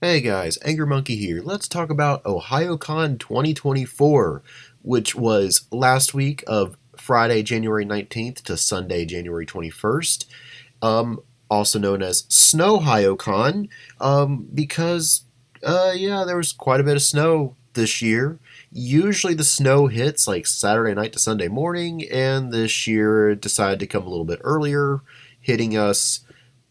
Hey guys, Angry Monkey here. Let's talk about Ohayocon 2024, which was last week of Friday, January 19th to Sunday, January 21st. Also known as Snowhayocon, because yeah, there was quite a bit of snow this year. Usually the snow hits like Saturday night to Sunday morning, and this year it decided to come a little bit earlier, hitting us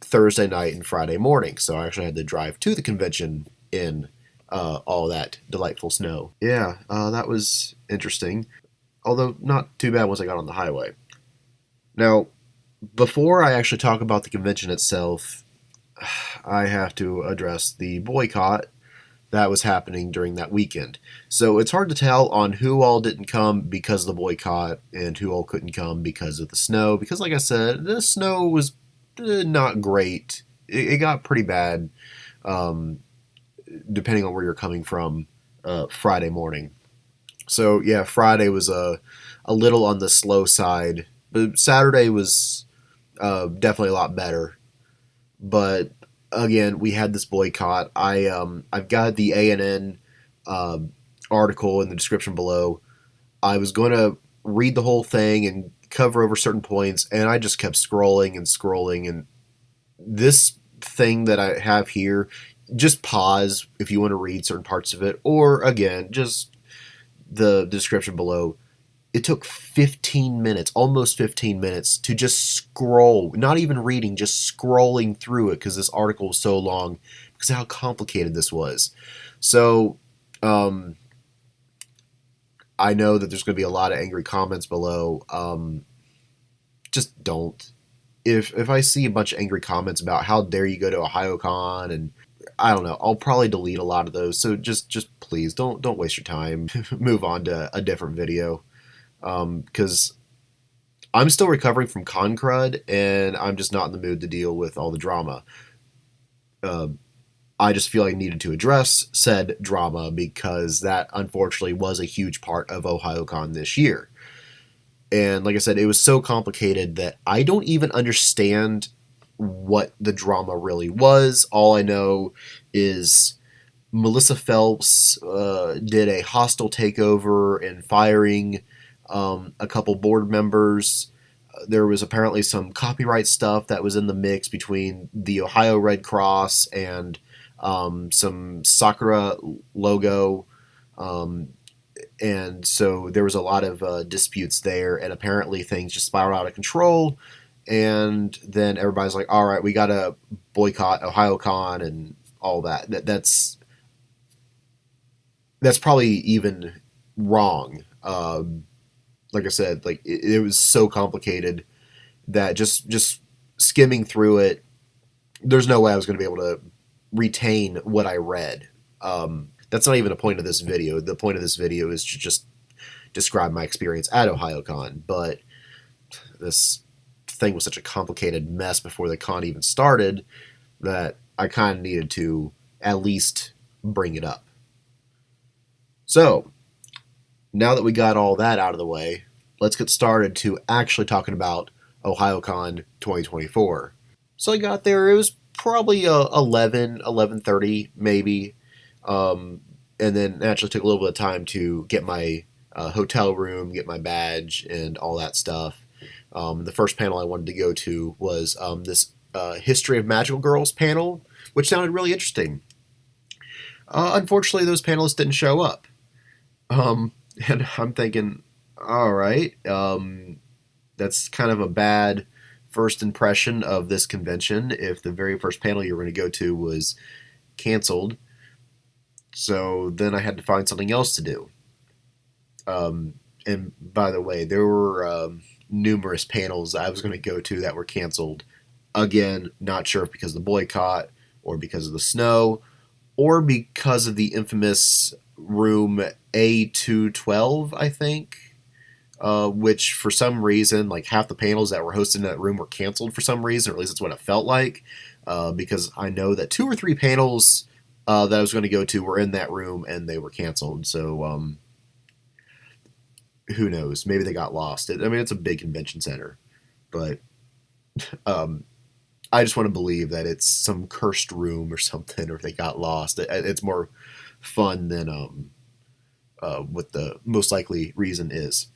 Thursday night and Friday morning. So I actually had to drive to the convention in all that delightful snow. Yeah, that was interesting. Although not too bad once I got on the highway. Now, before I actually talk about the convention itself, I have to address the boycott that was happening during that weekend. So it's hard to tell on who all didn't come because of the boycott and who all couldn't come because of the snow. Because, like I said, the snow was not great. It got pretty bad, um, depending on where you're coming from. Friday morning. So yeah, Friday was a little on the slow side, but Saturday was definitely a lot better. But again, we had this boycott. I've got the ANN uh, article in the description below. I was going to read the whole thing and cover over certain points, and I just kept scrolling and scrolling. And this thing that I have here, just pause if you want to read certain parts of it, or again, just the description below. It took 15 minutes, almost 15 minutes, to just scroll, not even reading, just scrolling through it because this article was so long because of how complicated this was. So, um, I know that there's going to be a lot of angry comments below. Just don't. If I see a bunch of angry comments about how dare you go to Ohayocon, and I don't know, I'll probably delete a lot of those. So just please don't waste your time. Move on to a different video, because I'm still recovering from con crud, and I'm just not in the mood to deal with all the drama. Uh, I just feel I needed to address said drama because that unfortunately was a huge part of Ohayocon this year. And like I said, it was so complicated that I don't even understand what the drama really was. All I know is Melissa Phelps did a hostile takeover and firing a couple board members. There was apparently some copyright stuff that was in the mix between the Ohio Red Cross and some Sakura logo. Um, and so there was a lot of disputes there, and apparently things just spiraled out of control. And then everybody's like, "All right, we gotta boycott OhioCon and all that." That's probably even wrong. Like I said, like it was so complicated that just skimming through it, there's no way I was going to be able to retain what I read. That's not even the point of this video. The point of this video is to just describe my experience at OhioCon. But this thing was such a complicated mess before the con even started that I kind of needed to at least bring it up. So, now that we got all that out of the way, let's get started to actually talking about OhioCon 2024. So I got there, it was probably 11:30 maybe. And then actually took a little bit of time to get my hotel room, get my badge, and all that stuff. The first panel I wanted to go to was this History of Magical Girls panel, which sounded really interesting. Unfortunately, those panelists didn't show up. Um, and I'm thinking, all right, that's kind of a bad first impression of this convention if the very first panel you were going to go to was canceled. So then I had to find something else to do. And by the way, there were numerous panels I was going to go to that were canceled. Again, not sure if because of the boycott or because of the snow or because of the infamous room A212, I think, which for some reason, like half the panels that were hosted in that room were canceled for some reason, or at least that's what it felt like, because I know that two or three panels that I was going to go to were in that room and they were canceled. So who knows? Maybe they got lost. I mean, it's a big convention center, but um, I just want to believe that it's some cursed room or something, or they got lost. It's more fun than what the most likely reason is.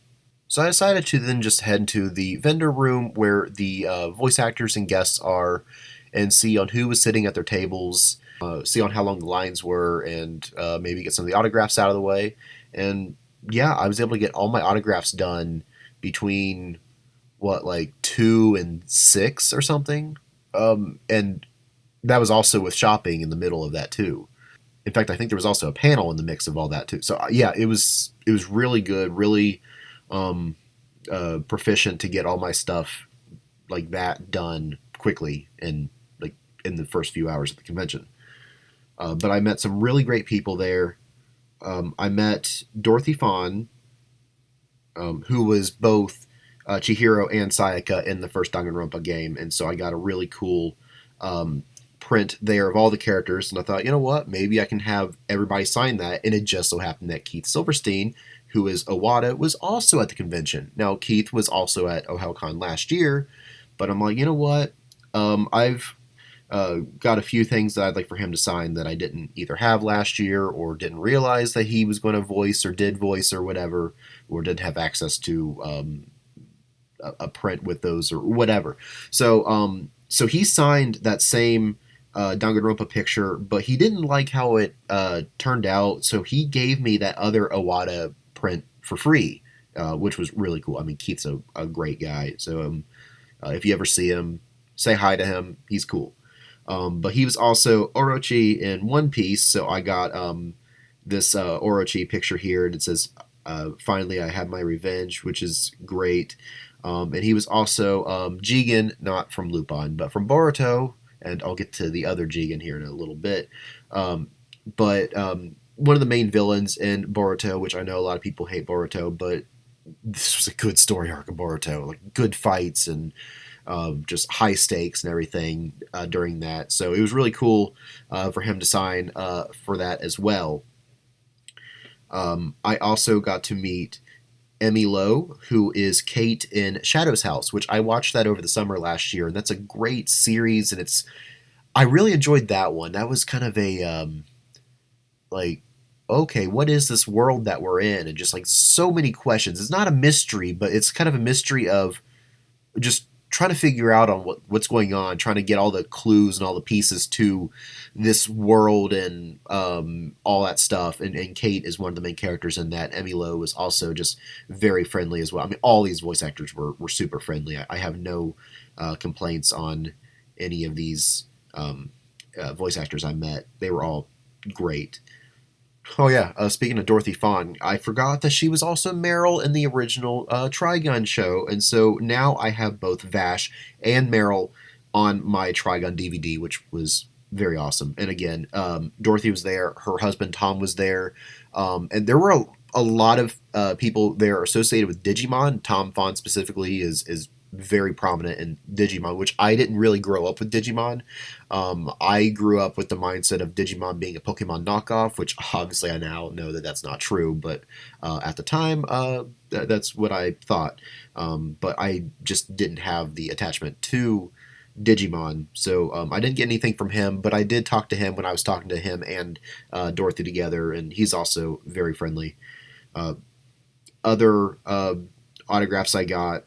So I decided to then just head to the vendor room where the voice actors and guests are, and see on who was sitting at their tables, see on how long the lines were, and maybe get some of the autographs out of the way. And yeah, I was able to get all my autographs done between what, like 2 and 6 or something. And that was also with shopping in the middle of that too. In fact, I think there was also a panel in the mix of all that too. So yeah, it was really good, really um, proficient to get all my stuff like that done quickly and like in the first few hours of the convention. But I met some really great people there. I met Dorothy Fawn, who was both Chihiro and Sayaka in the first Danganronpa game, and so I got a really cool um, print there of all the characters, and I thought, you know what, maybe I can have everybody sign that, and it just so happened that Keith Silverstein, who is Owada, was also at the convention. Now, Keith was also at Ohayocon last year, but I'm like, you know what, I've got a few things that I'd like for him to sign that I didn't either have last year or didn't realize that he was going to voice or did voice or whatever, or didn't have access to a print with those or whatever. So he signed that same Danganronpa picture, but he didn't like how it turned out, so he gave me that other Owada print for free, which was really cool. I mean, Keith's a great guy, so if you ever see him, say hi to him. He's cool. But he was also Orochi in One Piece, so I got this Orochi picture here, and it says, "Finally, I had my revenge," which is great. And he was also Jigen, not from Lupin, but from Boruto, and I'll get to the other Jigen here in a little bit. But one of the main villains in Boruto, which I know a lot of people hate Boruto, but this was a good story arc of Boruto, like good fights and just high stakes and everything during that. So it was really cool for him to sign for that as well. I also got to meet Emmy Lowe, who is Kate in Shadow's House, which I watched that over the summer last year, and that's a great series, and I really enjoyed that one. That was kind of a like, okay, what is this world that we're in, and just like so many questions. It's not a mystery, but it's kind of a mystery of just trying to figure out on what's going on, trying to get all the clues and all the pieces to this world and all that stuff. And Kate is one of the main characters in that. Emmy Lowe was also just very friendly as well. I mean, all these voice actors were super friendly. I have no complaints on any of these voice actors I met. They were all great. Oh yeah, speaking of Dorothy Fawn, I forgot that she was also Meryl in the original Trigun show, and so now I have both Vash and Meryl on my Trigun DVD, which was very awesome. And again, Dorothy was there, her husband Tom was there, and there were a lot of people there associated with Digimon. Tom Fawn specifically is very prominent in Digimon, which I didn't really grow up with Digimon. I grew up with the mindset of Digimon being a Pokemon knockoff, which obviously I now know that that's not true, but at the time, that's what I thought. But I just didn't have the attachment to Digimon, so I didn't get anything from him, but I did talk to him when I was talking to him and Dorothy together, and he's also very friendly. Other autographs I got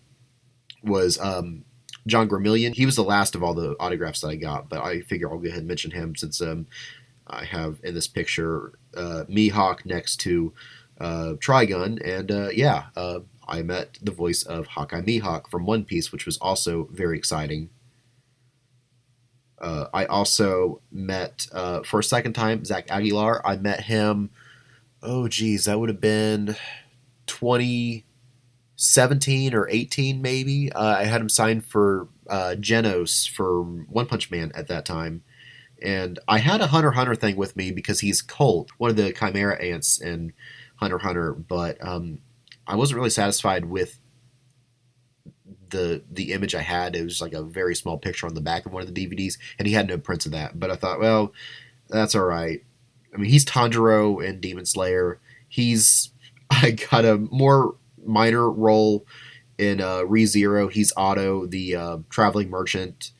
was John Gramillion. He was the last of all the autographs that I got, but I figure I'll go ahead and mention him since I have in this picture Mihawk next to Trigun, and I met the voice of Hawkeye Mihawk from One Piece, which was also very exciting. I also met, for a second time, Zach Aguilar. I met him, oh geez, that would have been 2017 or 18 maybe. I had him signed for Genos for One Punch Man at that time. And I had a Hunter x Hunter thing with me because he's Colt, one of the Chimera ants in Hunter x Hunter, but I wasn't really satisfied with the image I had. It was like a very small picture on the back of one of the DVDs, and he had no prints of that. But I thought, well, that's all right. I mean, he's Tanjiro in Demon Slayer. I got a more minor role in ReZero. He's Otto, the traveling merchant.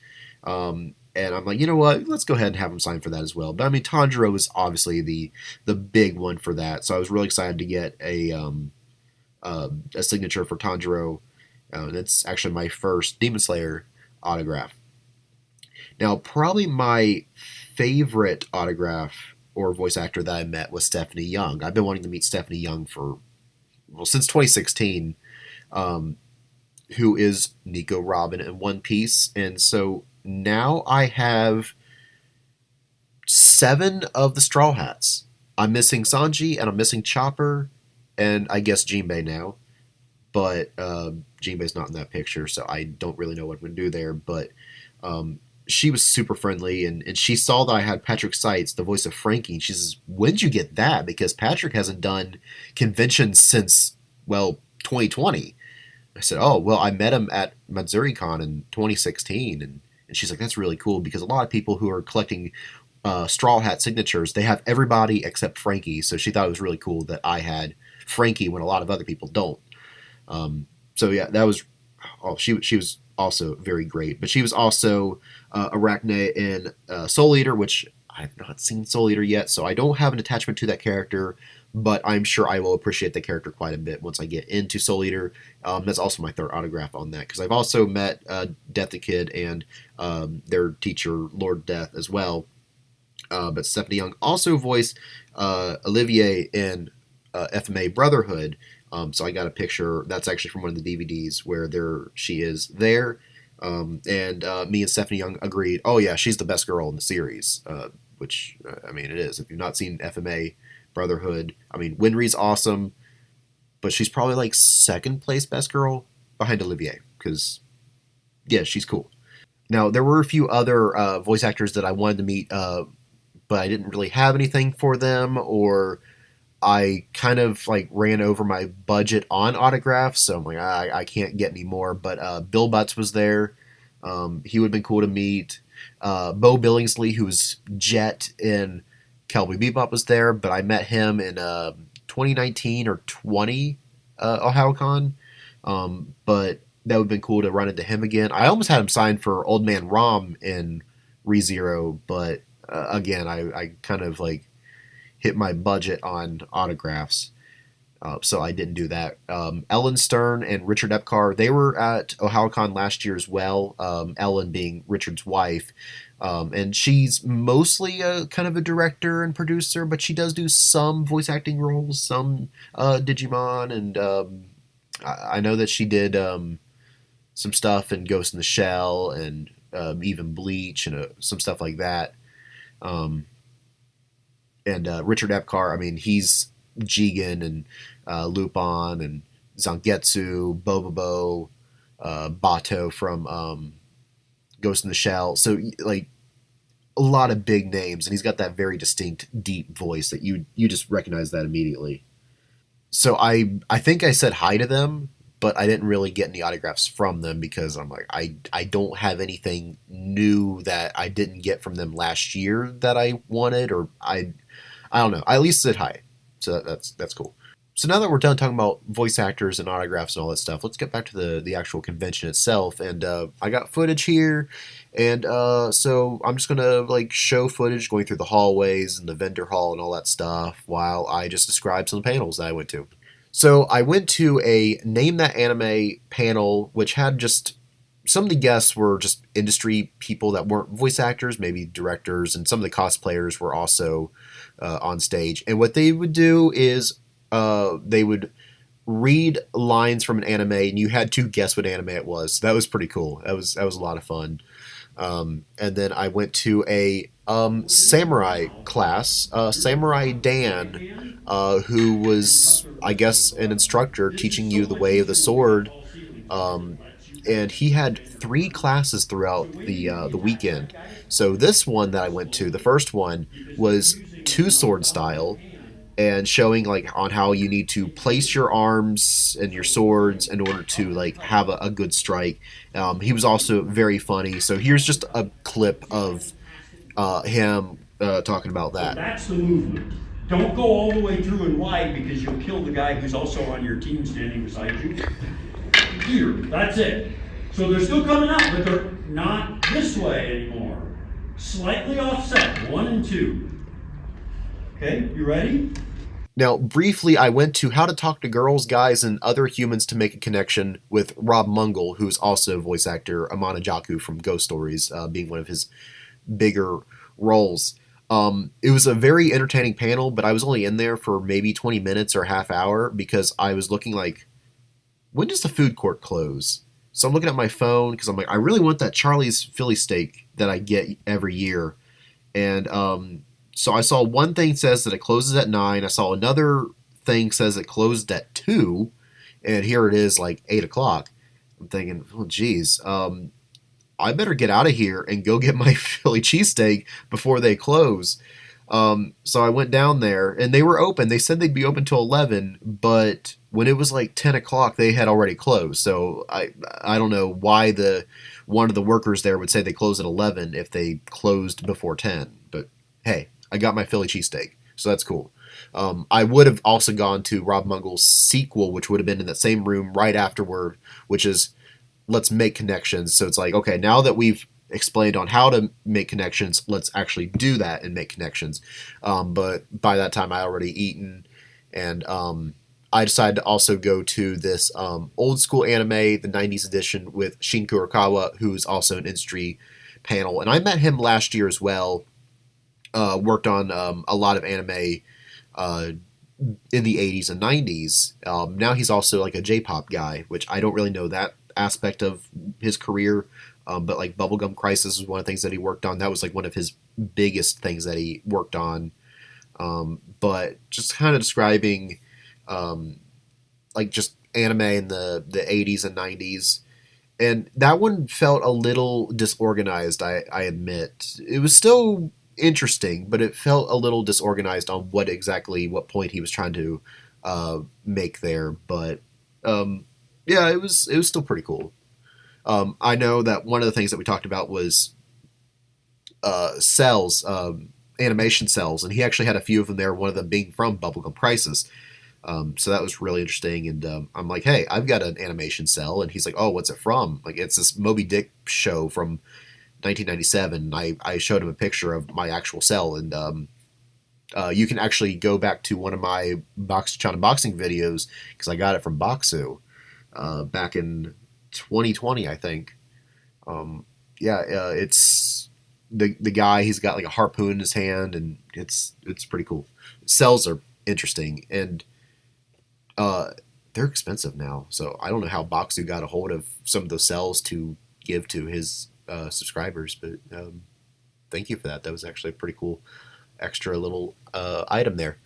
And I'm like, you know what? Let's go ahead and have him sign for that as well. But I mean, Tanjiro is obviously the big one for that. So I was really excited to get a signature for Tanjiro. And it's actually my first Demon Slayer autograph. Now, probably my favorite autograph or voice actor that I met was Stephanie Young. I've been wanting to meet Stephanie Young for, well, since 2016, um, who is Nico Robin in One Piece. And so now I have 7 of the Straw Hats. I'm missing Sanji and I'm missing Chopper and I guess Jinbei now. But Jinbei's not in that picture, so I don't really know what I'm going to do there. But um, she was super friendly, and she saw that I had Patrick Seitz, the voice of Frankie, and she says, "When'd you get that? Because Patrick hasn't done conventions since, well, 2020." I said, "Oh, well, I met him at MatsuriCon in 2016," and she's like, "That's really cool because a lot of people who are collecting Straw Hat signatures, they have everybody except Frankie." So she thought it was really cool that I had Frankie when a lot of other people don't. So yeah, that was. Oh, she was also very great, but she was also Arachne in Soul Eater, which I've not seen Soul Eater yet, so I don't have an attachment to that character. But I'm sure I will appreciate the character quite a bit once I get into Soul Eater. That's also my third autograph on that because I've also met Death the Kid and their teacher Lord Death as well. But Stephanie Young also voiced Olivier in FMA Brotherhood. So I got a picture that's actually from one of the DVDs where she is there. And me and Stephanie Young agreed, oh yeah, she's the best girl in the series, which I mean it is. If you've not seen FMA Brotherhood, I mean Winry's awesome, but she's probably like second place best girl behind Olivier because yeah, she's cool. Now there were a few other voice actors that I wanted to meet, but I didn't really have anything for them, or I kind of like ran over my budget on autographs, so I'm like, I can't get any more. But Bill Butts was there. He would have been cool to meet. Bo Billingsley, who's Jet in Cowboy Bebop, was there, but I met him in 2019 or 20 Ohayocon. But that would have been cool to run into him again. I almost had him signed for Old Man Rom in ReZero, but again, I kind of like hit my budget on autographs, so I didn't do that. Ellen Stern and Richard Epcar, they were at Ohayocon last year as well. Ellen being Richard's wife, and she's mostly a kind of a director and producer, but she does do some voice acting roles, some Digimon, and I know that she did some stuff in Ghost in the Shell and even Bleach and some stuff like that. Um, and Richard Epcar, I mean, he's Jigen and Lupin and Zangetsu, Bobobo, Bato from Ghost in the Shell. So like a lot of big names, and he's got that very distinct, deep voice that you just recognize that immediately. So I think I said hi to them, but I didn't really get any autographs from them because I'm like I don't have anything new that I didn't get from them last year that I wanted, or I don't know. I at least said hi, so that's cool. So now that we're done talking about voice actors and autographs and all that stuff, let's get back to the actual convention itself. And I got footage here, and so I'm just gonna like show footage going through the hallways and the vendor hall and all that stuff while I just describe some panels that I went to. So I went to a Name That Anime panel, which had just some of the guests were just industry people that weren't voice actors, maybe directors, and some of the cosplayers were also on stage. And what they would do is they would read lines from an anime, and you had to guess what anime it was. So that was pretty cool. That was a lot of fun. And then I went to a samurai class. Samurai Dan, who was, I guess, an instructor teaching you the way of the sword. Um, and he had 3 classes throughout the weekend. So this one that I went to, the first one, was two sword style and showing like on how you need to place your arms and your swords in order to like have a good strike. He was also very funny. So here's just a clip of him talking about So that. that's the movement. Don't go all the way through and wide because you'll kill the guy who's also on your team standing beside you. Here, that's it. So they're still coming out, but they're not this way anymore. Slightly offset, 1 and 2. Okay, you ready? Now, briefly, I went to How to Talk to Girls, Guys, and Other Humans to Make a Connection with Rob Mungle, who's also voice actor Amana Jaku from Ghost Stories, being one of his bigger roles. It was a very entertaining panel, but I was only in there for maybe 20 minutes or half hour because I was looking like, when does the food court close? So I'm looking at my phone because I'm like, I really want that Charlie's Philly steak that I get every year. And so I saw one thing says that it closes at 9. I saw another thing says it closed at 2. And here it is like 8 o'clock. I'm thinking, oh, geez. I better get out of here and go get my Philly cheesesteak before they close. So I went down there, and they were open. They said they'd be open till 11, but when it was like 10 o'clock, they had already closed. So I don't know why one of the workers there would say they close at 11 if they closed before 10. But hey, I got my Philly cheesesteak, so that's cool. I would have also gone to Rob Mungle's sequel, which would have been in that same room right afterward, which is Let's Make Connections. So it's like, okay, now that we've explained on how to make connections, let's actually do that and make connections. But by that time, I already eaten, and I decided to also go to this old school anime, the 90s edition, with Shin Kurokawa, who's also an industry panel. And I met him last year as well. Worked on a lot of anime in the 80s and 90s. Now he's also like a J-pop guy, which I don't really know that aspect of his career. But like Bubblegum Crisis was one of the things that he worked on. That was like one of his biggest things that he worked on. But just kind of describing like just anime in the 80s and 90s. And that one felt a little disorganized, I admit. It was still interesting, but it felt a little disorganized on what point he was trying to make there. But yeah, it was still pretty cool. I know that one of the things that we talked about was cells, animation cells, and he actually had a few of them there, one of them being from Bubblegum Crisis. So that was really interesting, and I'm like, hey, I've got an animation cell, and he's like, oh, what's it from? Like, it's this Moby Dick show from 1997. I showed him a picture of my actual cell, and you can actually go back to one of my Box-chan unboxing videos, because I got it from Boxu back in 2020, I think. It's the guy. He's got like a harpoon in his hand, and it's pretty cool. Cells are interesting, and they're expensive now. So I don't know how Boxu got a hold of some of those cells to give to his subscribers, but thank you for that. That was actually a pretty cool extra little item there.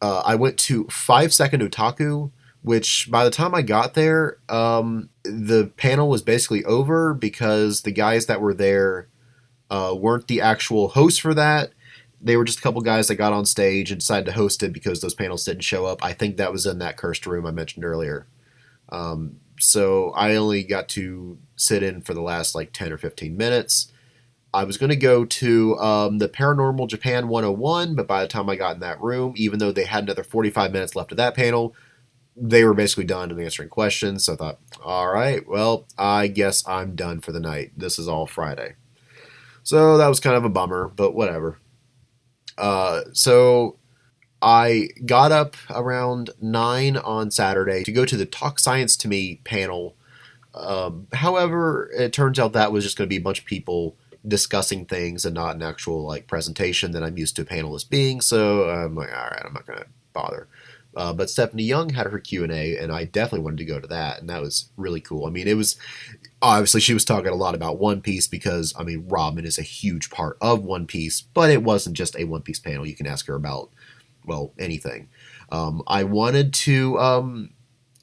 I went to 5 Second Otaku, which by the time I got there, the panel was basically over because the guys that were there weren't the actual hosts for that. They were just a couple guys that got on stage and decided to host it because those panels didn't show up. I think that was in that cursed room I mentioned earlier. So I only got to sit in for the last like 10 or 15 minutes. I was going to go to the Paranormal Japan 101, but by the time I got in that room, even though they had another 45 minutes left of that panel, they were basically done in answering questions. So I thought, all right, well, I guess I'm done for the night. This is all Friday. So that was kind of a bummer, but whatever. So I got up around 9 on Saturday to go to the Talk Science to Me panel. However, it turns out that was just going to be a bunch of people discussing things and not an actual like presentation that I'm used to panelists being. So I'm like, all right, I'm not going to bother. But Stephanie Young had her Q&A, and I definitely wanted to go to that, and that was really cool. I mean, it was obviously she was talking a lot about One Piece because, I mean, Robin is a huge part of One Piece, but it wasn't just a One Piece panel. You can ask her about, well, anything. I wanted to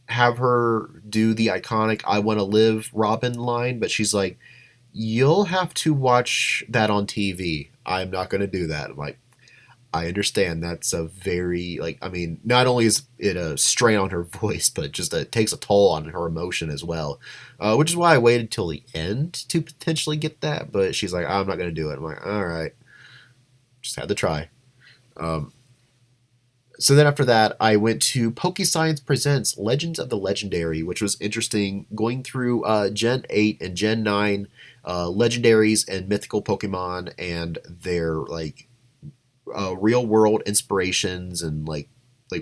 have her do the iconic I Want to Live Robin line, but she's like, you'll have to watch that on TV. I'm not going to do that. I'm like, I understand that's a very, like, I mean, not only is it a strain on her voice, but just it takes a toll on her emotion as well, which is why I waited till the end to potentially get that, but she's like, I'm not going to do it. I'm like, all right, just had to try. So then after that, I went to PokeScience Presents Legends of the Legendary, which was interesting, going through Gen 8 and Gen 9 legendaries and mythical Pokemon and their like real world inspirations and like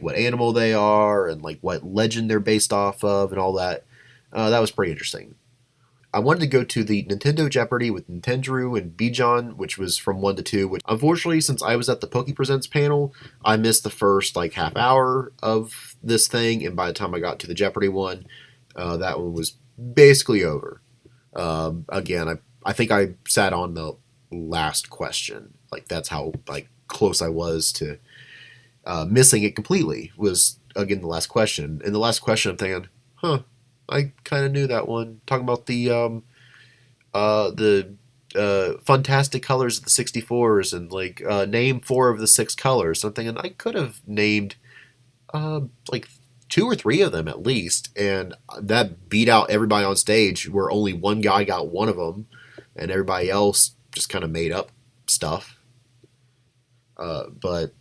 what animal they are and like what legend they're based off of and all that. That was pretty interesting. I wanted to go to the Nintendo Jeopardy with Nintendo and Bijan, which was from 1 to 2, which unfortunately, since I was at the Poke Presents panel, I missed the first like half hour of this thing, and by the time I got to the Jeopardy one, that one was basically over. Again, I think I sat on the last question. Like that's how like close I was to missing it completely. Was again the last question. And the last question, I'm thinking, huh, I kind of knew that one. Talking about the fantastic colors of the 64s and like name 4 of the 6 colors. So I'm thinking I could have named like 2 or 3 of them at least, and that beat out everybody on stage. Where only one guy got one of them, and everybody else just kind of made up stuff. But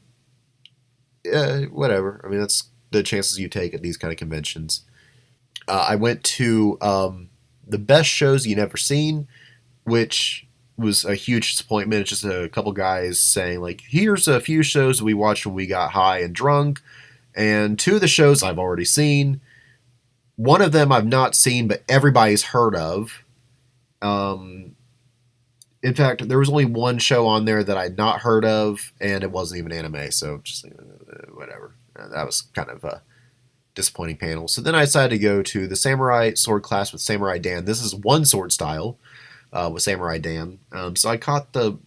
whatever. I mean, that's the chances you take at these kind of conventions. I went to the best shows you never seen, which was a huge disappointment. It's just a couple guys saying like, "Here's a few shows we watched when we got high and drunk," and 2 of the shows I've already seen. One of them I've not seen, but everybody's heard of. Um, in fact, there was only one show on there that I'd not heard of, and it wasn't even anime. So just whatever. That was kind of a disappointing panel. So then I decided to go to the Samurai Sword class with Samurai Dan. This is one sword style with Samurai Dan. So I caught the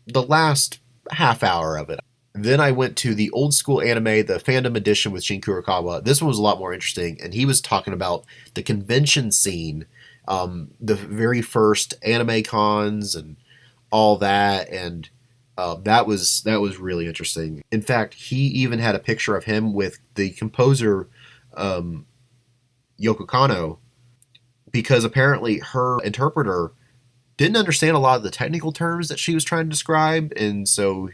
last half hour of it. Then I went to the old school anime, the fandom edition with Shin Kurokawa. This one was a lot more interesting, and he was talking about the convention scene, the very first anime cons and all that, and that was really interesting. In fact, he even had a picture of him with the composer um, Yoko Kanno, because apparently her interpreter didn't understand a lot of the technical terms that she was trying to describe, and so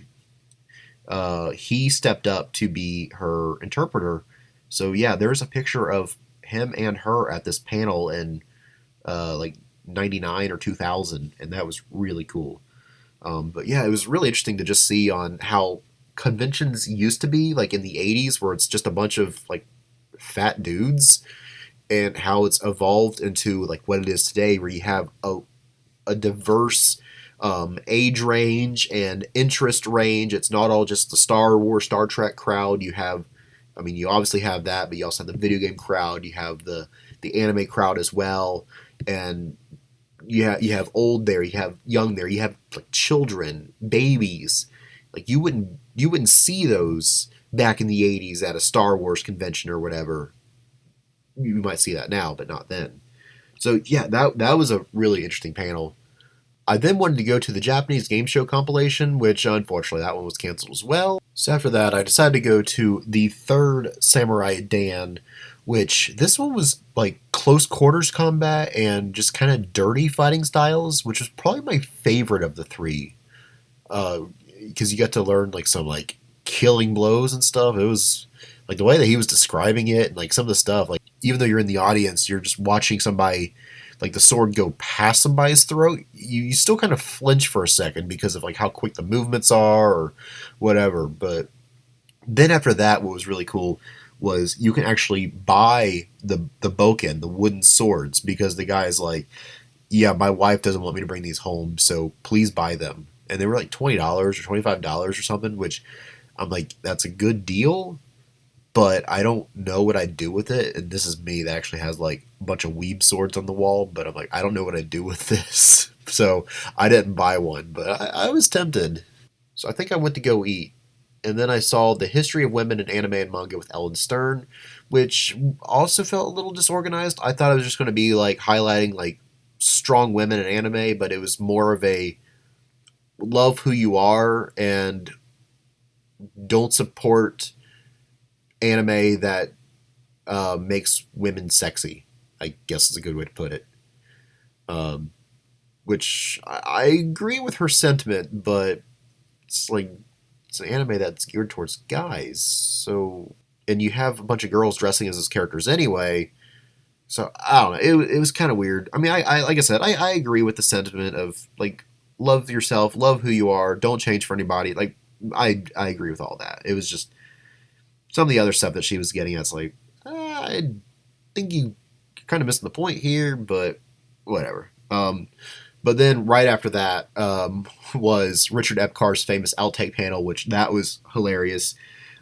he stepped up to be her interpreter. So yeah, there's a picture of him and her at this panel in like 99 or 2000, and that was really cool. But yeah, it was really interesting to just see on how conventions used to be, like in the 80s, where it's just a bunch of like fat dudes, and how it's evolved into like what it is today, where you have a diverse age range and interest range. It's not all just the Star Wars, Star Trek crowd. You have, I mean, you obviously have that, but you also have the video game crowd. You have the anime crowd as well, and you have old there, you have young there, you have like children, babies. Like you wouldn't see those back in the 80s at a Star Wars convention or whatever. You might see that now, but not then. So yeah, that was a really interesting panel. I then wanted to go to the Japanese game show compilation, which unfortunately that one was canceled as well. So after that, I decided to go to the third Samurai Dan, which this one was like close quarters combat and just kind of dirty fighting styles, which was probably my favorite of the 3. Because you got to learn like some like killing blows and stuff. It was like the way that he was describing it, and like some of the stuff, like even though you're in the audience, you're just watching somebody like the sword go past somebody's throat, you still kind of flinch for a second because of like how quick the movements are or whatever. But then after that, what was really cool was you can actually buy the boken, the wooden swords, because the guy is like, yeah, my wife doesn't want me to bring these home, so please buy them. And they were like $20 or $25 or something, which I'm like, that's a good deal, but I don't know what I'd do with it. And this is me that actually has like a bunch of weeb swords on the wall, but I'm like, I don't know what I'd do with this. So I didn't buy one, but I was tempted. So I think I went to go eat. And then I saw The History of Women in Anime and Manga with Ellen Stern, which also felt a little disorganized. I thought it was just going to be like highlighting like strong women in anime, but it was more of a love who you are and don't support anime that makes women sexy, I guess is a good way to put it. Which I agree with her sentiment, but it's like it's an anime that's geared towards guys. So, and you have a bunch of girls dressing as his characters anyway. So I don't know. It was kind of weird. I mean, I like I said, I agree with the sentiment of like love yourself, love who you are, don't change for anybody. Like I agree with all that. It was just some of the other stuff that she was getting at. It's like I think you kind of missing the point here, but whatever. But then right after that was Richard Epcar's famous outtake panel, which that was hilarious.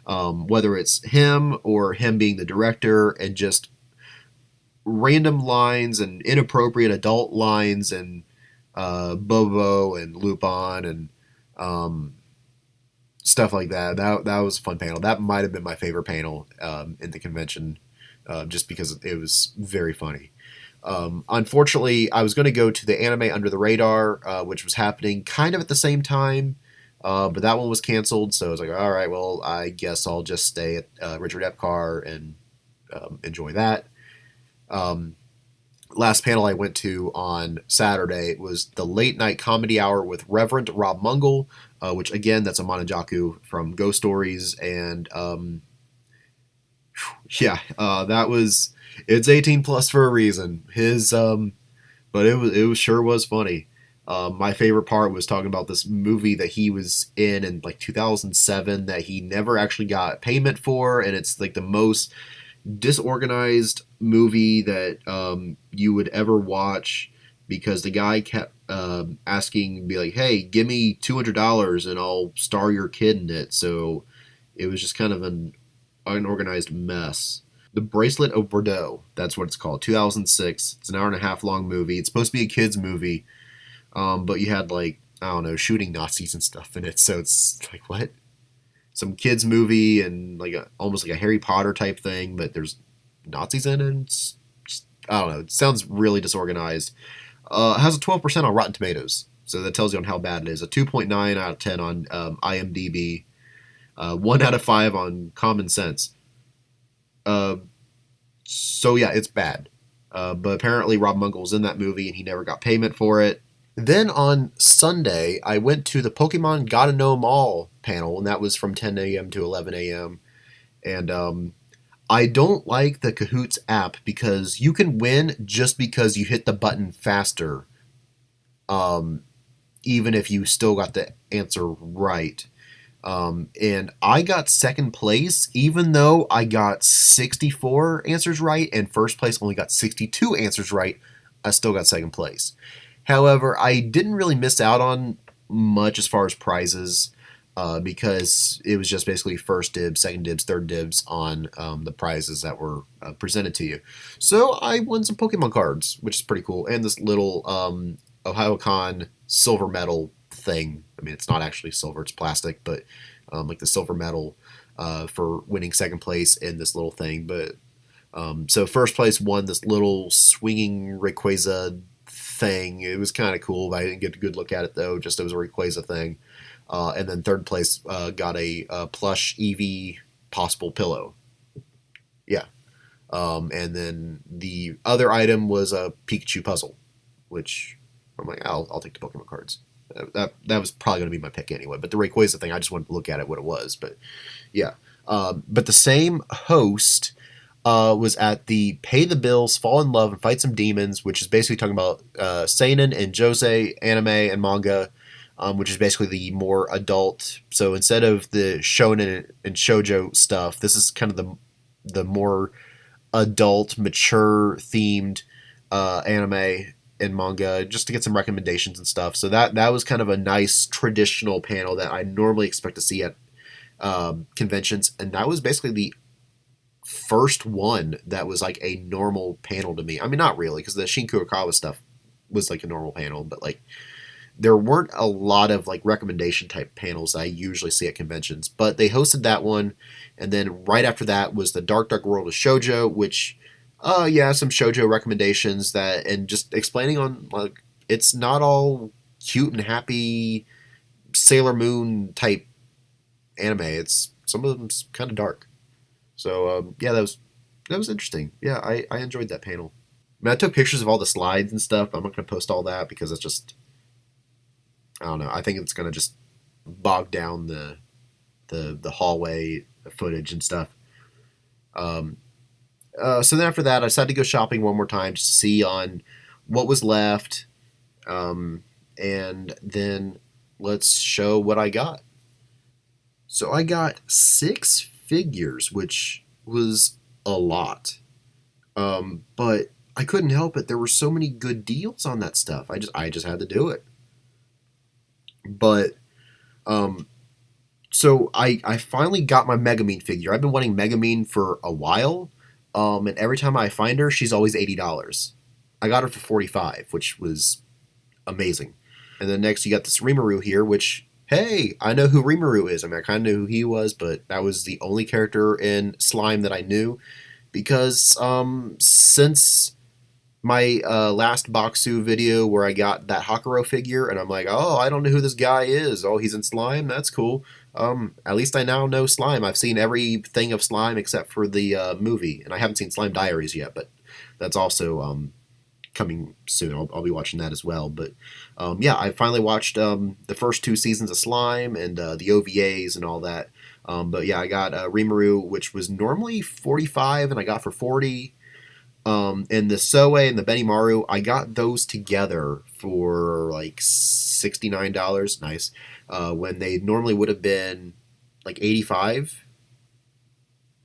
Whether it's him or him being the director and just random lines and inappropriate adult lines and Bobo and Lupin and stuff like that. That was a fun panel. That might have been my favorite panel in the convention, just because it was very funny. Unfortunately, I was going to go to the Anime Under the Radar, which was happening kind of at the same time, but that one was canceled. So I was like, all right, well, I guess I'll just stay at Richard Epcar and enjoy that. Last panel I went to on Saturday was the Late Night Comedy Hour with Reverend Rob Mungle, which again, that's a Monojaku from Ghost Stories, and yeah, that was it's 18 plus for a reason. But it was sure was funny. My favorite part was talking about this movie that he was in like 2007 that he never actually got payment for, and it's like the most disorganized movie that you would ever watch, because the guy kept asking, be like, hey, give me $200 and I'll star your kid in it. So it was just kind of an unorganized mess. The Bracelet of Bordeaux, that's what it's called, 2006. It's an hour and a half long movie. It's supposed to be a kid's movie, but you had like, I don't know, shooting Nazis and stuff in it. So it's like, what? Some kids movie and like almost like a Harry Potter type thing, but there's Nazis in it. It's just, I don't know. It sounds really disorganized. It has a 12% on Rotten Tomatoes, so that tells you on how bad it is. A 2.9 out of 10 on IMDb, 1 out of 5 on Common Sense. So yeah, it's bad. But apparently Rob Mungle's in that movie and he never got payment for it. Then on Sunday, I went to the Pokemon Gotta Know 'Em All panel, and that was from 10 a.m. to 11 a.m. And I don't like the Kahoots app because you can win just because you hit the button faster, even if you still got the answer right. And I got second place, even though I got 64 answers right, and first place only got 62 answers right. I still got second place. However, I didn't really miss out on much as far as prizes, because it was just basically first dibs, second dibs, third dibs on the prizes that were presented to you. So I won some Pokemon cards, which is pretty cool, and this little Ohayocon silver medal thing. I mean, it's not actually silver, it's plastic, but like the silver medal for winning second place in this little thing. But so first place won this little swinging Rayquaza thing. It was kind of cool. I didn't get a good look at it though, just it was a Rayquaza thing. And then third place got a plush Eevee possible pillow. Yeah. And then the other item was a Pikachu puzzle, which I'm like, I'll take the Pokemon cards. That was probably going to be my pick anyway. But the Rayquaza thing, I just wanted to look at it, what it was. But yeah. But the same host was at the Pay the Bills, Fall in Love, and Fight Some Demons, which is basically talking about seinen and josei anime and manga, which is basically the more adult. So instead of the shonen and shoujo stuff, this is kind of the more adult, mature themed anime and manga, just to get some recommendations and stuff. So that was kind of a nice traditional panel that I normally expect to see at conventions, and that was basically the first one that was like a normal panel to me. I mean, not really, because the Shin Kurokawa stuff was like a normal panel, but like there weren't a lot of like recommendation type panels I usually see at conventions, but they hosted that one. And then right after that was the Dark Dark World of Shoujo, which yeah, some shoujo recommendations that, and just explaining on like it's not all cute and happy Sailor Moon type anime. It's some of them's kind of dark. So yeah, that was interesting. Yeah, I enjoyed that panel. I mean, I took pictures of all the slides and stuff. I'm not going to post all that because it's just, I don't know. I think it's going to just bog down the hallway footage and stuff. So then after that, I decided to go shopping one more time just to see on what was left, and then let's show what I got. So I got 6 figures, which was a lot. But I couldn't help it. There were so many good deals on that stuff. I just had to do it. But so I finally got my Megamine figure. I've been wanting Megamine for a while. And every time I find her, she's always $80. I got her for $45, which was amazing. And then next you got this Rimuru here, which, hey, I know who Rimuru is. I mean, I kind of knew who he was, but that was the only character in Slime that I knew. Because since my last Boxu video where I got that Hakuro figure, and I'm like, oh, I don't know who this guy is. Oh, he's in Slime? That's cool. At least I now know Slime. I've seen everything of Slime except for the movie, and I haven't seen Slime Diaries yet, but that's also coming soon. I'll be watching that as well. But yeah, I finally watched the first 2 seasons of Slime and the OVAs and all that. But yeah, I got Rimuru, which was normally $45, and I got for $40. And the Soe and the Benimaru, I got those together for like $69. Nice. When they normally would have been like $85.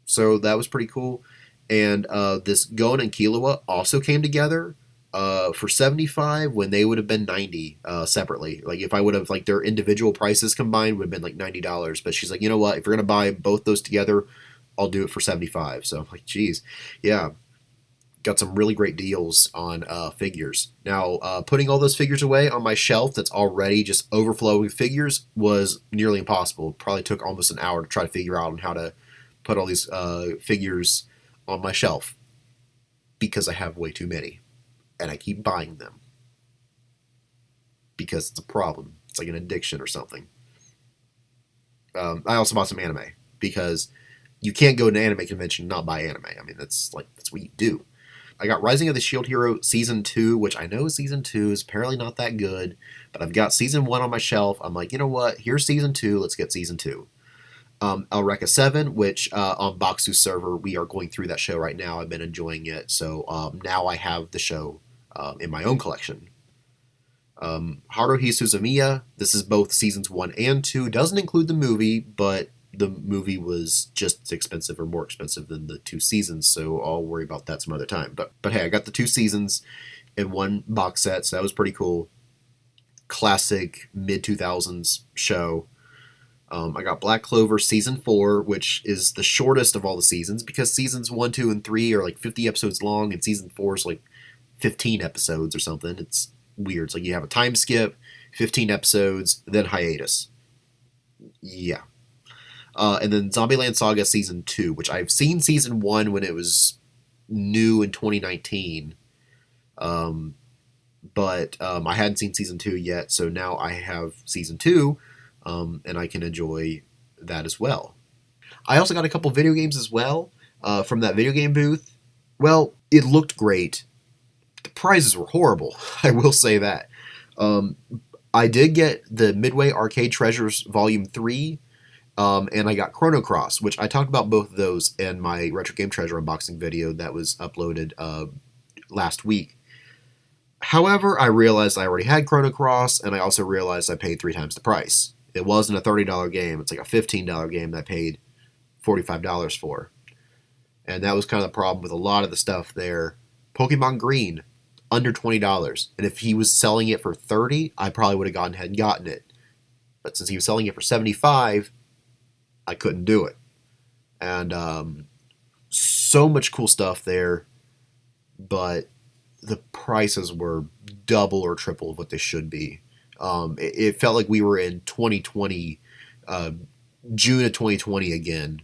So that was pretty cool. And this Gon and Killua also came together for $75 when they would have been $90 separately. Like if I would have, like, their individual prices combined would have been like $90. But she's like, you know what? If you're gonna buy both those together, I'll do it for $75. So I'm like, geez, yeah. Got some really great deals on figures. Now, putting all those figures away on my shelf that's already just overflowing with figures was nearly impossible. It probably took almost an hour to try to figure out on how to put all these figures on my shelf because I have way too many, and I keep buying them because it's a problem. It's like an addiction or something. I also bought some anime because you can't go to an anime convention and not buy anime. I mean, that's what you do. I got Rising of the Shield Hero Season 2, which I know Season 2 is apparently not that good, but I've got Season 1 on my shelf. I'm like, you know what? Here's Season 2. Let's get Season 2. Eureka 7, which on Boxu server, we are going through that show right now. I've been enjoying it, so now I have the show in my own collection. Haruhi Suzumiya, this is both Seasons 1 and 2. Doesn't include the movie, but the movie was just as expensive or more expensive than the 2 seasons, so I'll worry about that some other time. But hey, I got the 2 seasons in one box set, so that was pretty cool. Classic mid-2000s show. I got Black Clover Season 4, which is the shortest of all the seasons, because Seasons 1, 2, and 3 are like 50 episodes long, and Season 4 is like 15 episodes or something. It's weird. It's like you have a time skip, 15 episodes, then hiatus. Yeah. And then Zombieland Saga Season 2, which I've seen Season 1 when it was new in 2019. But I hadn't seen Season 2 yet, so now I have Season 2, and I can enjoy that as well. I also got a couple video games as well from that video game booth. Well, it looked great. The prizes were horrible, I will say that. I did get the Midway Arcade Treasures Volume 3, and I got Chrono Cross, which I talked about both of those in my Retro Game Treasure unboxing video that was uploaded last week. However, I realized I already had Chrono Cross, and I also realized I paid 3 times the price. It wasn't a $30 game. It's like a $15 game that I paid $45 for. And that was kind of the problem with a lot of the stuff there. Pokemon Green, under $20. And if he was selling it for $30, I probably would have gone ahead and gotten it. But since he was selling it for $75, I couldn't do it. And so much cool stuff there, but the prices were double or triple of what they should be. It felt like we were in 2020, June of 2020 again,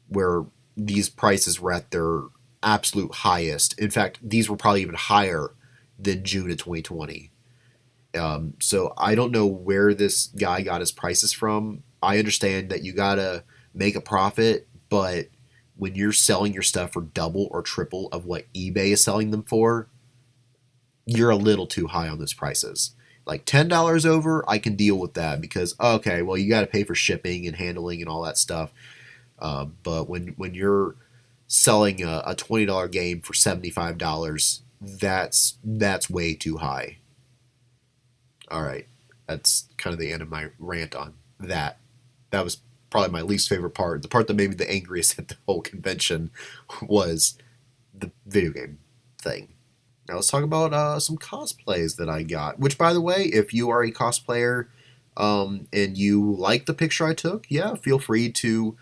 where these prices were at their absolute highest. In fact, these were probably even higher than June of 2020. So I don't know where this guy got his prices from. I understand that you gotta make a profit, but when you're selling your stuff for double or triple of what eBay is selling them for, you're a little too high on those prices. Like $10 over, I can deal with that because okay, well you got to pay for shipping and handling and all that stuff. But when you're selling a $20 game for $75, that's way too high. All right, that's kind of the end of my rant on that. That was probably my least favorite part. The part that made me the angriest at the whole convention was the video game thing. Now let's talk about some cosplays that I got. Which, by the way, if you are a cosplayer and you like the picture I took, yeah, feel free to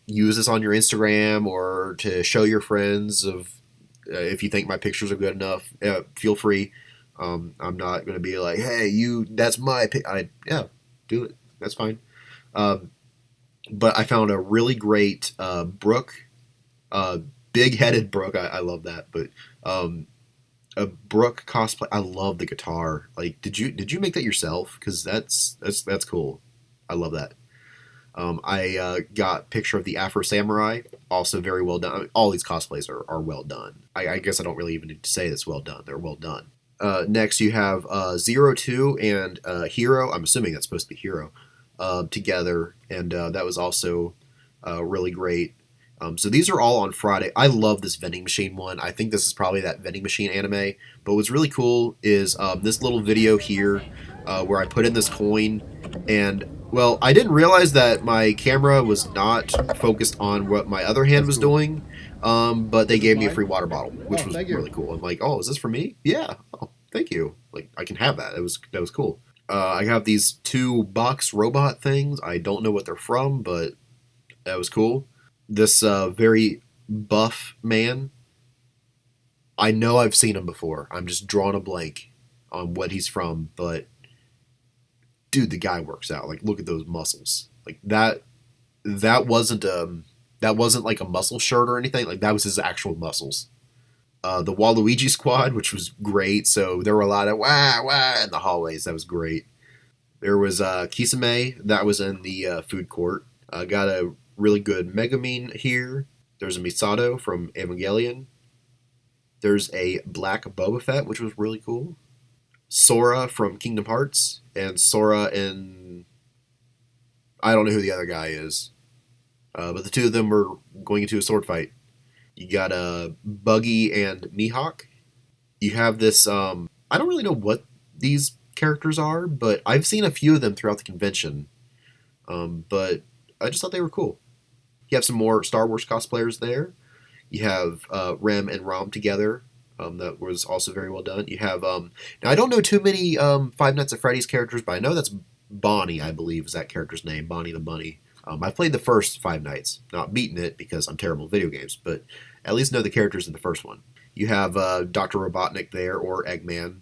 use this on your Instagram or to show your friends of if you think my pictures are good enough. Feel free. I'm not going to be like, hey, that's my yeah, do it. That's fine. Um, but I found a really great Brooke, big-headed Brooke. I love that. But a Brooke cosplay. I love the guitar. Like, did you make that yourself? Because that's cool. I love that. I got a picture of the Afro Samurai, also very well done. I mean, all these cosplays are well done. I guess I don't really even need to say that's well done. They're well done. Next, you have Zero Two and Hero. I'm assuming that's supposed to be Hero together, and that was also really great. So these are all on Friday. I love this vending machine one. I think this is probably that vending machine anime. But what's really cool is this little video here where I put in this coin. And, well, I didn't realize that my camera was not focused on what my other hand was doing. But they gave me a free water bottle, which was really cool. I'm like, oh, is this for me? Yeah. Oh, thank you. Like, I can have that. That was cool. I have these two box robot things. I don't know what they're from, but that was cool. This very buff man, I know I've seen him before. I'm just drawing a blank on what he's from, but dude, the guy works out. Like, look at those muscles. Like that wasn't like a muscle shirt or anything. Like, that was his actual muscles. The Waluigi squad, which was great. So there were a lot of wah wah in the hallways. That was great. There was Kisame that was in the food court. Got a really good Megumin here. There's a Misato from Evangelion. There's a black Boba Fett, which was really cool. Sora from Kingdom Hearts, and Sora in... I don't know who the other guy is. But the two of them were going into a sword fight. You got Buggy and Mihawk. You have this... I don't really know what these characters are, but I've seen a few of them throughout the convention. But I just thought they were cool. You have some more Star Wars cosplayers there. You have Rem and Rom together. That was also very well done. You have now I don't know too many Five Nights at Freddy's characters, but I know that's Bonnie. I believe is that character's name, Bonnie the Bunny. I played the first Five Nights, not beaten it because I'm terrible at video games, but at least know the characters in the first one. You have Dr. Robotnik there, or Eggman.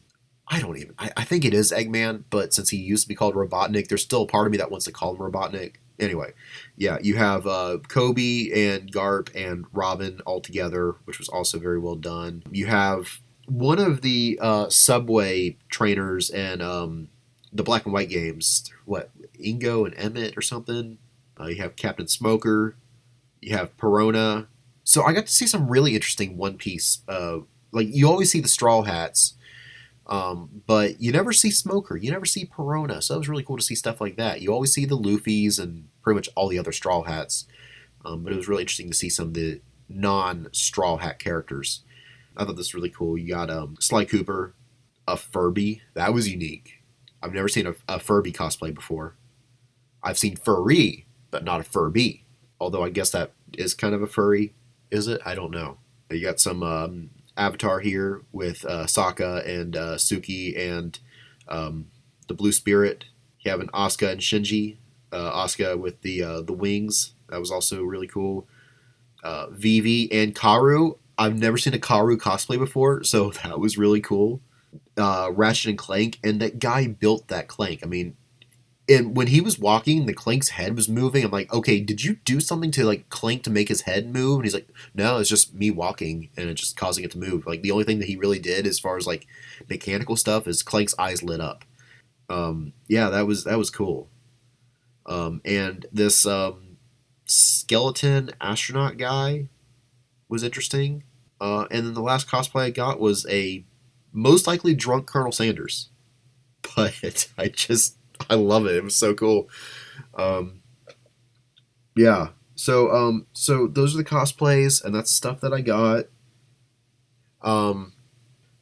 I think it is Eggman, but since he used to be called Robotnik, there's still a part of me that wants to call him Robotnik. Anyway, yeah, you have Kobe and Garp and Robin all together, which was also very well done. You have one of the Subway trainers in the Black and White games, what, Ingo and Emmett or something? You have Captain Smoker. You have Perona. So I got to see some really interesting One Piece. Like, you always see the Straw Hats, but you never see Smoker. You never see Perona. So it was really cool to see stuff like that. You always see the Luffys and pretty much all the other Straw Hats. But it was really interesting to see some of the non-Straw Hat characters. I thought this was really cool. You got Sly Cooper, a Furby. That was unique. I've never seen a Furby cosplay before. I've seen Furry, but not a Furby. Although I guess that is kind of a furry. Is it? I don't know. You got some Avatar here with Sokka and Suki and the Blue Spirit. You have an Asuka and Shinji. Asuka with the wings. That was also really cool. Vivi and Karu. I've never seen a Karu cosplay before, so that was really cool. Ratchet and Clank, and that guy built that Clank. I mean, and when he was walking, the Clank's head was moving. I'm like, okay, did you do something to like Clank to make his head move? And he's like, no, it's just me walking, and it's just causing it to move. Like, the only thing that he really did as far as like mechanical stuff is Clank's eyes lit up. Yeah, that was cool. And this skeleton astronaut guy was interesting. And then the last cosplay I got was a most likely drunk Colonel Sanders. but I love it. It was so cool. Um, yeah. So those are the cosplays, and that's stuff that I got. Um,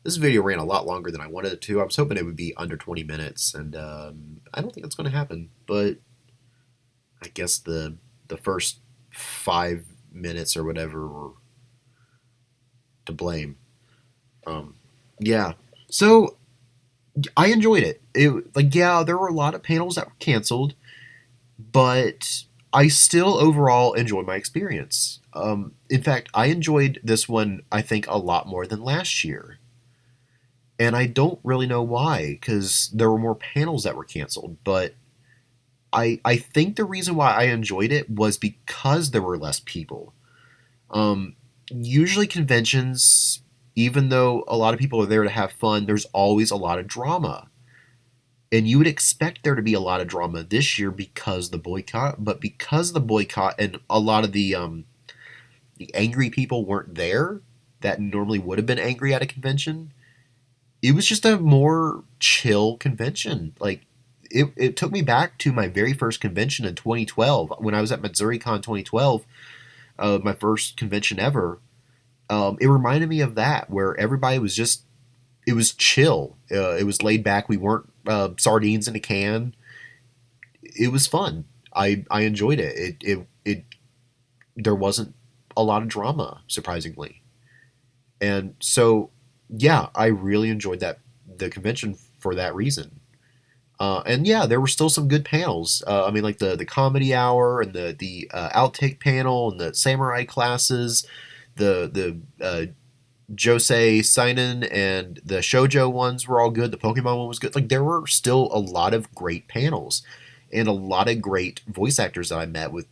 this video ran a lot longer than I wanted it to. I was hoping it would be under 20 minutes, and I don't think that's going to happen. But I guess the first 5 minutes or whatever were to blame. Um, yeah. So I enjoyed it. It like yeah, there were a lot of panels that were canceled, but I still overall enjoyed my experience. In fact, I enjoyed this one I think a lot more than last year. And I don't really know why, because there were more panels that were canceled. But I think the reason why I enjoyed it was because there were less people. Usually conventions, even though a lot of people are there to have fun, there's always a lot of drama. And you would expect there to be a lot of drama this year because the boycott, but because the boycott and a lot of the angry people weren't there that normally would have been angry at a convention, it was just a more chill convention. Like it took me back to my very first convention in 2012 when I was at MatsuriCon 2012, my first convention ever. It reminded me of that where everybody was just it was chill. It was laid back. We weren't sardines in a can. It was fun. I enjoyed it. It there wasn't a lot of drama, surprisingly, and so yeah, I really enjoyed the convention for that reason. And yeah, there were still some good panels. I mean, like the comedy hour and the outtake panel and the samurai classes, the Josei Seinen and the Shoujo ones were all good. The Pokemon one was good. Like there were still a lot of great panels and a lot of great voice actors that I met with,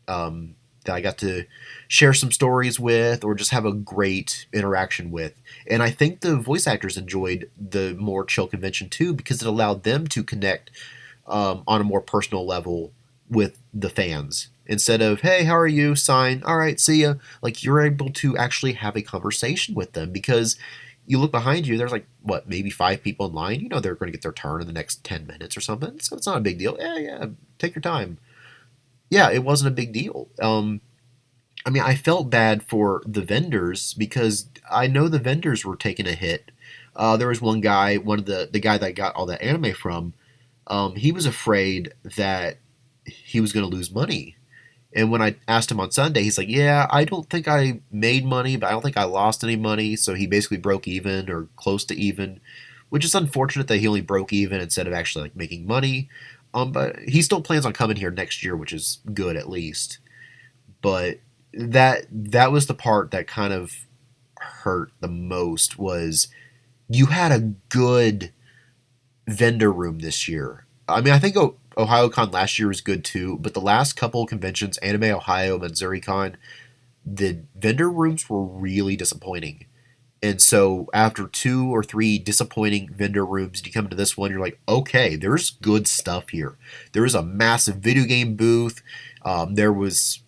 that I got to share some stories with or just have a great interaction with. And I think the voice actors enjoyed the more chill convention too because it allowed them to connect on a more personal level with the fans. Instead of, hey, how are you? Sign, all right, see ya. Like, you're able to actually have a conversation with them because you look behind you, there's like, what, maybe 5 people in line. You know they're going to get their turn in the next 10 minutes or something. So it's not a big deal. Yeah, yeah, take your time. Yeah, it wasn't a big deal. I mean, I felt bad for the vendors because I know the vendors were taking a hit. There was one guy, one of the guy that I got all that anime from. He was afraid that he was going to lose money. And when I asked him on Sunday, he's like, "Yeah, I don't think I made money, but I don't think I lost any money." So he basically broke even or close to even, which is unfortunate that he only broke even instead of actually like making money. But he still plans on coming here next year, which is good at least. But that was the part that kind of hurt the most was you had a good vendor room this year. I mean, I think Ohayocon last year was good too, but the last couple of conventions, Anime Ohio, MatsuriCon, the vendor rooms were really disappointing. And so after 2 or 3 disappointing vendor rooms, you come to this one, you're like, okay, there's good stuff here. There was a massive video game booth. There was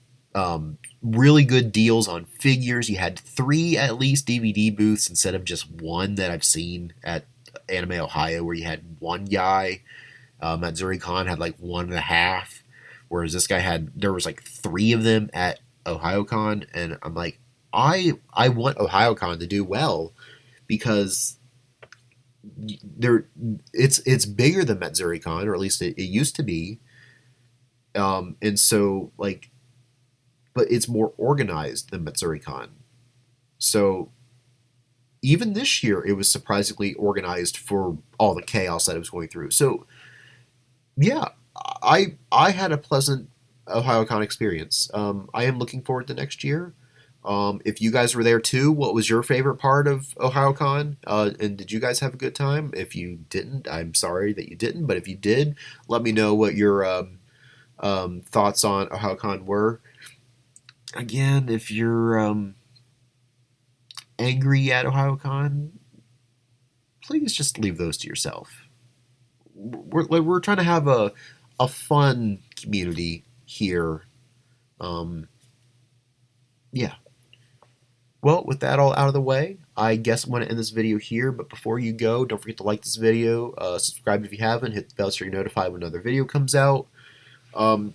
really good deals on figures. You had 3 at least DVD booths instead of just one that I've seen at Anime Ohio, where you had one guy. Matsuri-Con had like 1.5, whereas this guy there was like 3 of them at Ohayocon, and I'm like, I want Ohayocon to do well because there it's bigger than Matsuri-Con, or at least it used to be, and so like, but it's more organized than Matsuri-Con. So even this year, it was surprisingly organized for all the chaos that it was going through. So yeah, I had a pleasant OhioCon experience. I am looking forward to next year. If you guys were there too, what was your favorite part of OhioCon? And did you guys have a good time? If you didn't, I'm sorry that you didn't. But if you did, let me know what your thoughts on OhioCon were. Again, if you're angry at OhioCon, please just leave those to yourself. We're trying to have a fun community here. Um, yeah. Well, with that all out of the way, I guess I'm going to end this video here, but before you go, don't forget to like this video, subscribe if you haven't, hit the bell so you're notified when another video comes out. Um,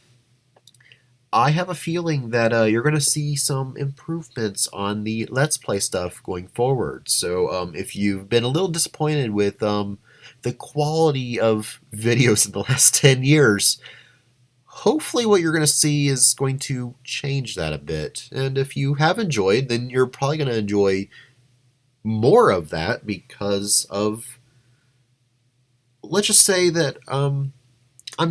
I have a feeling that you're going to see some improvements on the Let's Play stuff going forward. So if you've been a little disappointed with the quality of videos in the last 10 years, hopefully what you're going to see is going to change that a bit. And if you have enjoyed, then you're probably going to enjoy more of that because of, let's just say that I'm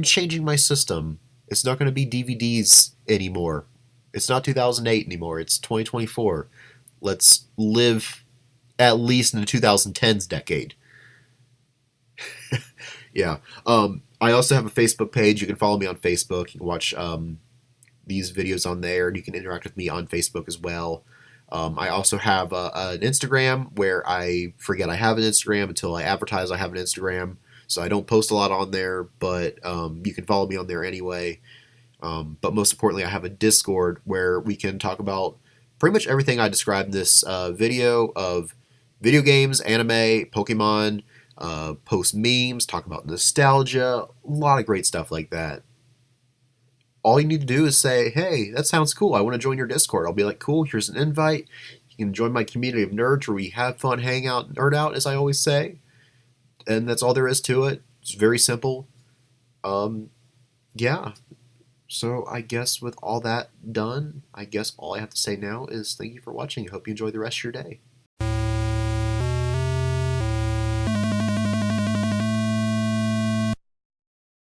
changing my system. It's not going to be DVDs anymore. It's not 2008 anymore. It's 2024. Let's live at least in the 2010s decade. Yeah. I also have a Facebook page. You can follow me on Facebook. You can watch these videos on there, and you can interact with me on Facebook as well. I also have an Instagram where I forget I have an Instagram until I advertise I have an Instagram. So I don't post a lot on there, but you can follow me on there anyway. But most importantly, I have a Discord where we can talk about pretty much everything I described in this video of video games, anime, Pokemon, post memes, talk about nostalgia, a lot of great stuff like that. All you need to do is say, hey, that sounds cool. I want to join your Discord. I'll be like, cool, here's an invite. You can join my community of nerds where we have fun, hang out, nerd out, as I always say. And that's all there is to it. It's very simple. Yeah. So I guess with all that done, I guess all I have to say now is thank you for watching. I hope you enjoy the rest of your day.